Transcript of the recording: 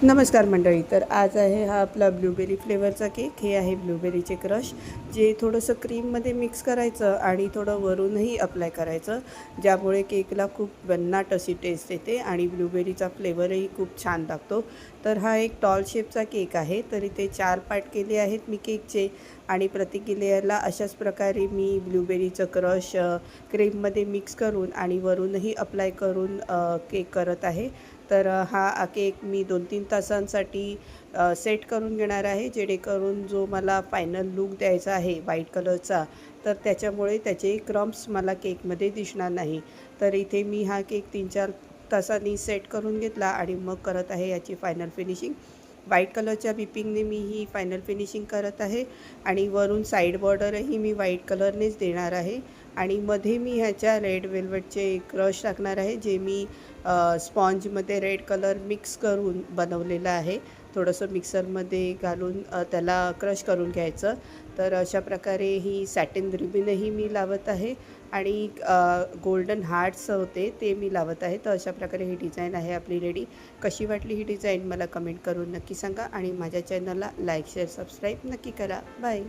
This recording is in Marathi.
नमस्कार मंडळी. तर आज आहे हा आपला ब्लूबेरी फ्लेवरचा केक. हे आहे ब्लूबेरीचे क्रश, जे थोडंसं क्रीममध्ये मिक्स करायचं आणि थोडं वरूनही अप्लाय करायचं, ज्यामुळे केकला खूप भन्नाट अशी टेस्ट येते आणि ब्लूबेरीचा फ्लेवरही खूप छान लागतो. तर हा एक टॉल शेपचा केक आहे. तर इथे 4 पार्ट केले आहेत मी केकचे आणि प्रत्येक लेयरला अशाच प्रकारे मी ब्लूबेरीचं क्रश क्रीममध्ये मिक्स करून आणि वरूनही अप्लाय करून केक करत आहे. तर हा केक मी 2-3 तासांसाठी सेट करून घेणार आहे, जेणेकरून जो मला फायनल लूक द्यायचा आहे व्हाईट कलरचा, तर त्याच्यामुळे त्याचे क्रम्स मला केकमध्ये दिसणार नाही. तर इथे मी हा केक 3-4 तासांनी सेट करून घेतला आणि मग करत आहे याची फायनल फिनिशिंग. व्हाईट कलरच्या व्हिपिंगने मी ही फायनल फिनिशिंग करत आहे आणि वरून साईड बॉर्डरही मी व्हाईट कलरनेच देणार आहे आणि मध्ये मी ह्याच्या रेड वेल्वेटचे क्रश टाकणार आहे, जे मी स्पॉन्जमध्ये रेड कलर मिक्स करून बनवलेलं आहे. थोडंसं मिक्सरमध्ये घालून त्याला क्रश करून घ्यायचं. तर अशा प्रकारे ही सॅटिन रिबीनही मी लावत आहे आणि गोल्डन हार्ट्स होते ते मी लावत आहे. तर अशा प्रकारे ही डिझाईन आहे आपली रेडी. कशी वाटली ही डिझाईन मला कमेंट करून नक्की सांगा आणि माझ्या चॅनलला लाईक, शेअर, सबस्क्राईब नक्की करा. बाय.